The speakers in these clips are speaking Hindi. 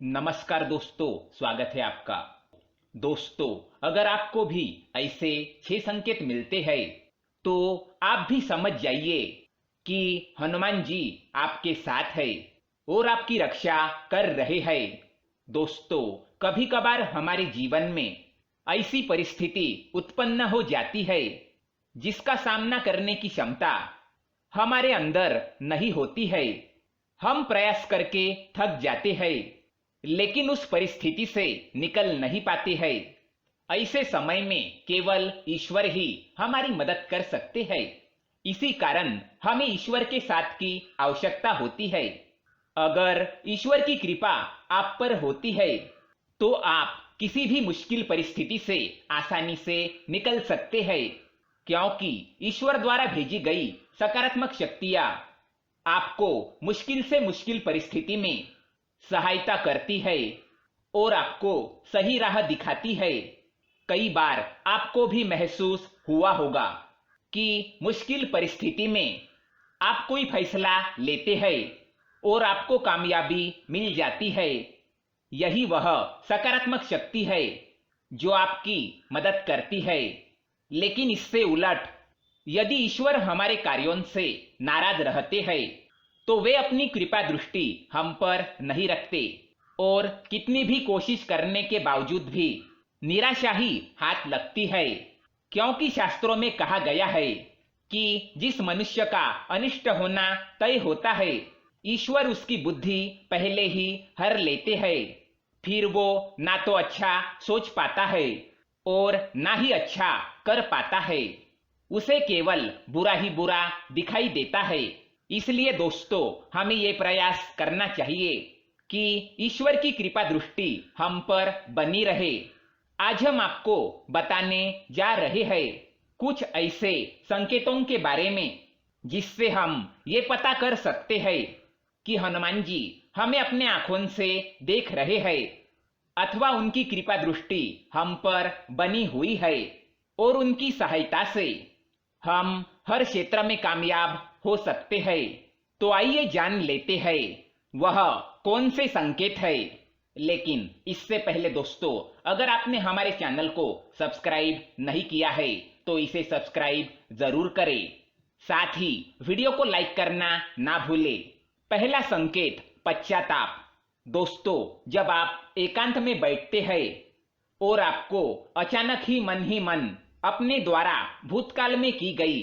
नमस्कार दोस्तों, स्वागत है आपका। दोस्तों, अगर आपको भी ऐसे 6 संकेत मिलते हैं तो आप भी समझ जाइए कि हनुमान जी आपके साथ है और आपकी रक्षा कर रहे हैं। दोस्तों, कभी कभार हमारे जीवन में ऐसी परिस्थिति उत्पन्न हो जाती है जिसका सामना करने की क्षमता हमारे अंदर नहीं होती है। हम प्रयास करके थक जाते हैं लेकिन उस परिस्थिति से निकल नहीं पाते हैं। ऐसे समय में केवल ईश्वर ही हमारी मदद कर सकते हैं। इसी कारण हमें ईश्वर के साथ की आवश्यकता होती है। अगर ईश्वर की कृपा आप पर होती है तो आप किसी भी मुश्किल परिस्थिति से आसानी से निकल सकते हैं, क्योंकि ईश्वर द्वारा भेजी गई सकारात्मक शक्तियां आपको मुश्किल से मुश्किल परिस्थिति में सहायता करती है और आपको सही राह दिखाती है। कई बार आपको भी महसूस हुआ होगा कि मुश्किल परिस्थिति में आप कोई फैसला लेते हैं और आपको कामयाबी मिल जाती है। यही वह सकारात्मक शक्ति है जो आपकी मदद करती है। लेकिन इससे उलट, यदि ईश्वर हमारे कार्यों से नाराज रहते हैं तो वे अपनी कृपा दृष्टि हम पर नहीं रखते और कितनी भी कोशिश करने के बावजूद भी निराशा ही हाथ लगती है। क्योंकि शास्त्रों में कहा गया है कि जिस मनुष्य का अनिष्ट होना तय होता है, ईश्वर उसकी बुद्धि पहले ही हर लेते हैं। फिर वो ना तो अच्छा सोच पाता है और ना ही अच्छा कर पाता है। उसे केवल बुरा ही बुरा दिखाई देता है। इसलिए दोस्तों, हमें ये प्रयास करना चाहिए कि ईश्वर की कृपा दृष्टि हम पर बनी रहे। आज हम आपको बताने जा रहे हैं कुछ ऐसे संकेतों के बारे में जिससे हम ये पता कर सकते हैं कि हनुमान जी हमें अपने आंखों से देख रहे हैं अथवा उनकी कृपा दृष्टि हम पर बनी हुई है और उनकी सहायता से हम हर क्षेत्र में कामयाब हो सकते हैं। तो आइए जान लेते हैं वह कौन से संकेत है। लेकिन इससे पहले दोस्तों, अगर आपने हमारे चैनल को सब्सक्राइब नहीं किया है तो इसे सब्सक्राइब जरूर करें। साथ ही वीडियो को लाइक करना ना भूलें। पहला संकेत, पश्चाताप। दोस्तों, जब आप एकांत में बैठते हैं और आपको अचानक ही मन अपने द्वारा भूतकाल में की गई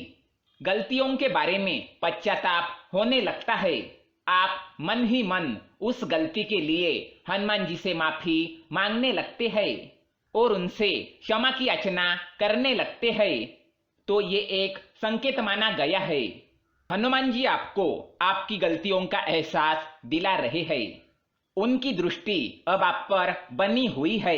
गलतियों के बारे में पश्चाताप होने लगता है, आप मन ही मन उस गलती के लिए हनुमान जी से माफी मांगने लगते हैं और उनसे क्षमा की याचना करने लगते हैं, तो ये एक संकेत माना गया है। हनुमान जी आपको आपकी गलतियों का एहसास दिला रहे हैं। उनकी दृष्टि अब आप पर बनी हुई है।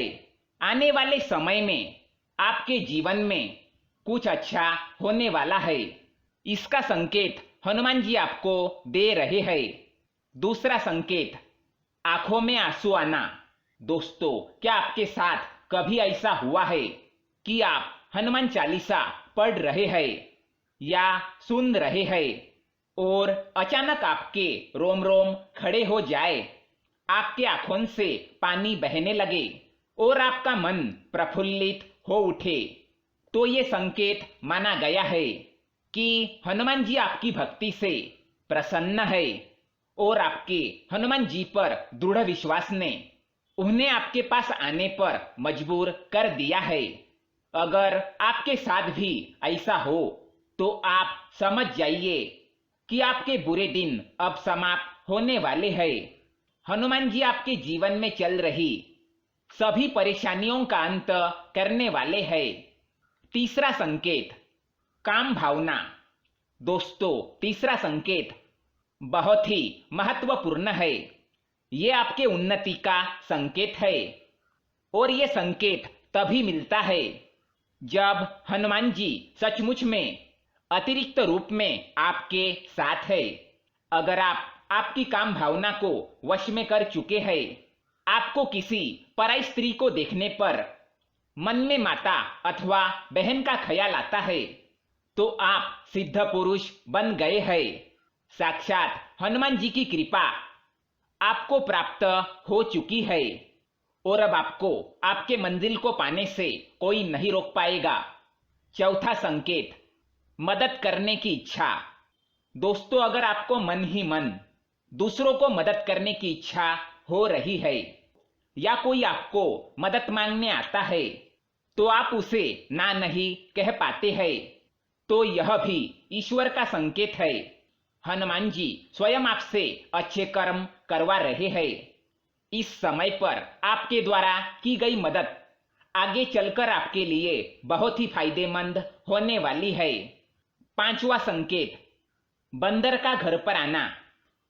आने वाले समय में आपके जीवन में कुछ अच्छा होने वाला है, इसका संकेत हनुमान जी आपको दे रहे हैं। दूसरा संकेत, आंखों में आंसू आना। दोस्तों, क्या आपके साथ कभी ऐसा हुआ है कि आप हनुमान चालीसा पढ़ रहे हैं या सुन रहे हैं और अचानक आपके रोम रोम खड़े हो जाए, आपके आंखों से पानी बहने लगे और आपका मन प्रफुल्लित हो उठे? तो ये संकेत माना गया है कि हनुमान जी आपकी भक्ति से प्रसन्न है और आपके हनुमान जी पर दृढ़ विश्वास ने उन्हें आपके पास आने पर मजबूर कर दिया है। अगर आपके साथ भी ऐसा हो तो आप समझ जाइए कि आपके बुरे दिन अब समाप्त होने वाले हैं। हनुमान जी आपके जीवन में चल रही सभी परेशानियों का अंत करने वाले हैं। तीसरा संकेत, काम भावना। दोस्तों, तीसरा संकेत बहुत ही महत्वपूर्ण है। ये आपके उन्नति का संकेत है और ये संकेत तभी मिलता है जब हनुमान जी सचमुच में अतिरिक्त रूप में आपके साथ है। अगर आप आपकी काम भावना को वश में कर चुके हैं, आपको किसी पराई स्त्री को देखने पर मन में माता अथवा बहन का ख्याल आता है, तो आप सिद्ध पुरुष बन गए हैं। साक्षात हनुमान जी की कृपा आपको प्राप्त हो चुकी है और अब आपको आपके मंजिल को पाने से कोई नहीं रोक पाएगा। चौथा संकेत, मदद करने की इच्छा। दोस्तों, अगर आपको मन ही मन दूसरों को मदद करने की इच्छा हो रही है या कोई आपको मदद मांगने आता है तो आप उसे ना नहीं कह पाते हैं, तो यह भी ईश्वर का संकेत है। हनुमान जी स्वयं आपसे अच्छे कर्म करवा रहे हैं। इस समय पर आपके द्वारा की गई मदद आगे चलकर आपके लिए बहुत ही फायदेमंद होने वाली है। पांचवा संकेत, बंदर का घर पर आना।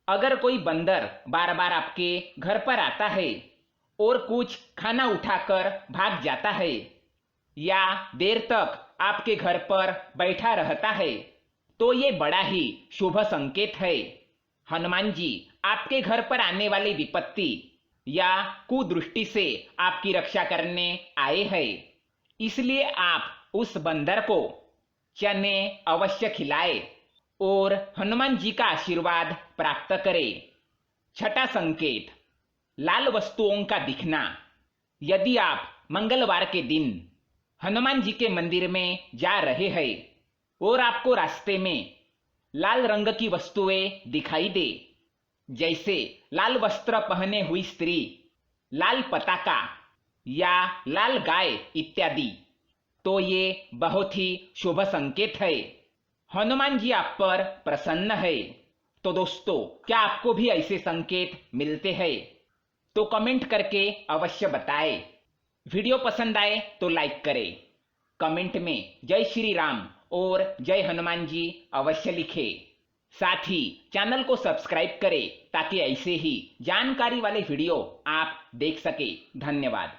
अगर कोई बंदर बार बार आपके घर पर आता है और कुछ खाना उठाकर भाग जाता है या देर तक आपके घर पर बैठा रहता है तो ये बड़ा ही शुभ संकेत है। हनुमान जी आपके घर पर आने वाली विपत्ति या कुदृष्टि से आपकी रक्षा करने आए हैं। इसलिए आप उस बंदर को चने अवश्य खिलाए और हनुमान जी का आशीर्वाद प्राप्त करें। छठा संकेत, लाल वस्तुओं का दिखना। यदि आप मंगलवार के दिन हनुमान जी के मंदिर में जा रहे हैं और आपको रास्ते में लाल रंग की वस्तुएं दिखाई दे, जैसे लाल वस्त्र पहने हुई स्त्री, लाल पताका या लाल गाय इत्यादि, तो ये बहुत ही शुभ संकेत है। हनुमान जी आप पर प्रसन्न है। तो दोस्तों, क्या आपको भी ऐसे संकेत मिलते हैं? तो कमेंट करके अवश्य बताएं। वीडियो पसंद आए तो लाइक करें। कमेंट में जय श्री राम और जय हनुमान जी अवश्य लिखें। साथ ही चैनल को सब्सक्राइब करें ताकि ऐसे ही जानकारी वाले वीडियो आप देख सके। धन्यवाद।